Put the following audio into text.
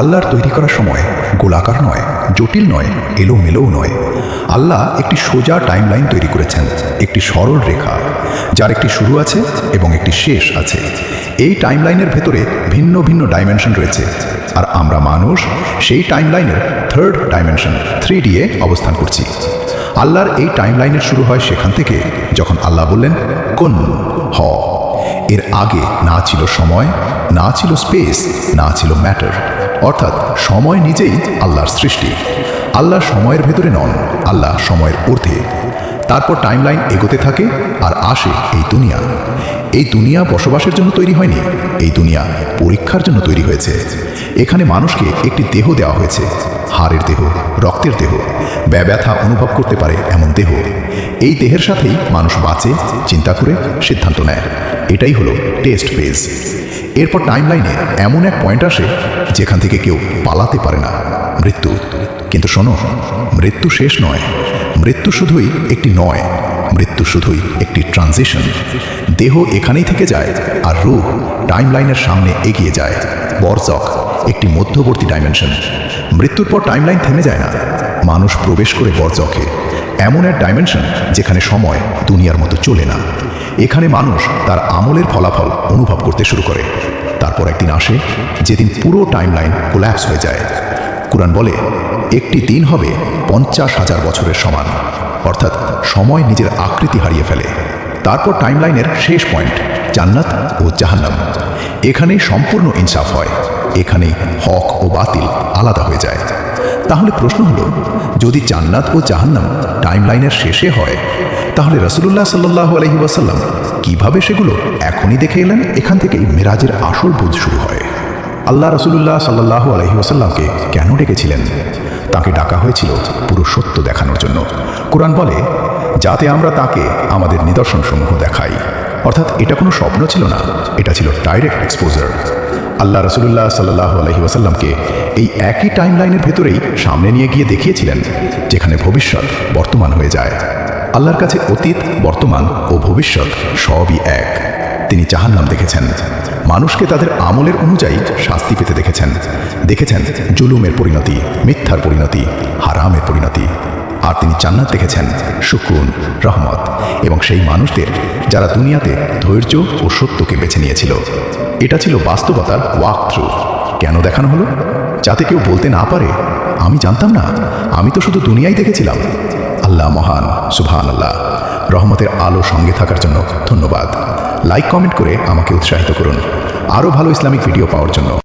আল্লাহর তৈরি করার সময় গোলাকার নয়, জটিল নয়, এলোমেলোও নয়। আল্লাহ একটি সোজা টাইমলাইন তৈরি করেছেন, একটি সরল রেখা যার একটি শুরু আছে এবং একটি শেষ আছে। এই টাইমলাইনের ভেতরে ভিন্ন ভিন্ন ডাইমেনশন রয়েছে, আর আমরা মানুষ সেই টাইমলাইনের থার্ড ডাইমেনশন 3D এ অবস্থান করছি। আল্লাহর এই টাইমলাইনের শুরু হয় সেখান থেকে যখন আল্লাহ বললেন কুন, হ। এর আগে না ছিল সময়, না ছিল স্পেস, না ছিল ম্যাটার, অর্থাৎ সময় নিজেই আল্লাহর সৃষ্টি। আল্লাহ সময়ের ভেতরে নন, আল্লাহ সময়ের ঊর্ধ্বে। তারপর টাইমলাইন এগোতে থাকে আর আসে এই দুনিয়া। এই দুনিয়া বসবাসের জন্য তৈরি হয়নি, এই দুনিয়া পরীক্ষার জন্য তৈরি হয়েছে। এখানে মানুষকে একটি দেহ দেওয়া হয়েছে, হাড়ের দেহ, রক্তের দেহ, ব্যথা অনুভব করতে পারে এমন দেহ। এই দেহের সাথেই মানুষ বাঁচে, চিন্তা করে সিদ্ধান্ত নেয়। এটাই হলো টেস্ট ফেজ। এরপর টাইমলাইনে এমন এক পয়েন্ট আসে যেখান থেকে কেউ পালাতে পারে না, মৃত্যু। কিন্তু শোনো, মৃত্যু শেষ নয়, মৃত্যু শুধুই একটি নয়, মৃত্যু শুধুই একটি ট্রানজিশন। দেহ এখানেই থেকে যায় আর রূহ টাইমলাইনের সামনে এগিয়ে যায়। বরজখ একটি মধ্যবর্তী ডাইমেনশন। মৃত্যুর পর টাইমলাইন থেমে যায় না, মানুষ প্রবেশ করে বরজখে, এমন এক ডাইমেনশন যেখানে সময় দুনিয়ার মতো চলে না। এখানে মানুষ তার আমলের ফলাফল অনুভব করতে শুরু করে। তারপর একদিন আসে যেদিন পুরো টাইমলাইন কোল্যাপস হয়ে যায়। কুরআন বলে একটি দিন হবে 50,000 বছরের সমান, অর্থাৎ সময় নিজের আকৃতি হারিয়ে ফেলে। তারপর টাইমলাইনের শেষ পয়েন্ট জান্নাত ও জাহান্নাম। এখানেই সম্পূর্ণ ইনসাফ হয়, এখানেই হক ও বাতিল আলাদা হয়ে যায়। তাহলে প্রশ্ন হলো, যদি জান্নাত ও জাহান্নাম টাইমলাইনের শেষে হয়, তাহলে রাসূলুল্লাহ সাল্লাল্লাহু আলাইহি ওয়াসাল্লাম কিভাবে সেগুলো এখনই দেখে এলেন? এখান থেকেই মেরাজের আসল বুঝ শুরু হয়। আল্লাহ রাসূলুল্লাহ সাল্লাল্লাহু আলাইহি ওয়াসাল্লামকে কেন ডেকেছিলেন? তাকে ডাকা হয়েছিল পুরো সত্য দেখানোর জন্য। কুরআন বলে যাতে আমরা তাকে আমাদের নিদর্শনসমূহ দেখাই। অর্থাৎ এটা কোনো স্বপ্ন ছিল না, এটা ছিল ডাইরেক্ট এক্সপোজার। আল্লাহ রাসূলুল্লাহ সাল্লাল্লাহু আলাইহি ওয়াসাল্লামকে এই একই টাইমলাইনের ভেতরেই সামনে নিয়ে গিয়ে দেখিয়েছিলেন যেখানে ভবিষ্যৎ বর্তমান হয়ে যায়। আল্লাহর কাছে অতীত, বর্তমান ও ভবিষ্যৎ সবই এক। তিনি জাহান্নাম দেখেছেন, মানুষকে তাদের আমলের অনুযায়ী শাস্তি পেতে দেখেছেন। দেখেছেন জুলুমের পরিণতি, মিথ্যার পরিণতি, হারামের পরিণতি। আর তিনি জান্নাত দেখেছেন, সুকুন, রহমত এবং সেই মানুষদের যারা দুনিয়াতে ধৈর্য ও সত্যকে বেছে নিয়েছিল। এটা ছিল বাস্তবতার ওয়াক থ্রু। কেন দেখানো হলো? যাতে কেউ বলতে না পারে আমি জানতাম না, আমি তো শুধু দুনিয়ায় দেখেছিলাম। আল্লাহ মহান, সুবহানাল্লাহ। রহমতের আলো সঙ্গে থাকার জন্য ধন্যবাদ। লাইক, কমেন্ট করে আমাকে উৎসাহিত করুন আরও ভালো ইসলামিক ভিডিও পাওয়ার জন্য।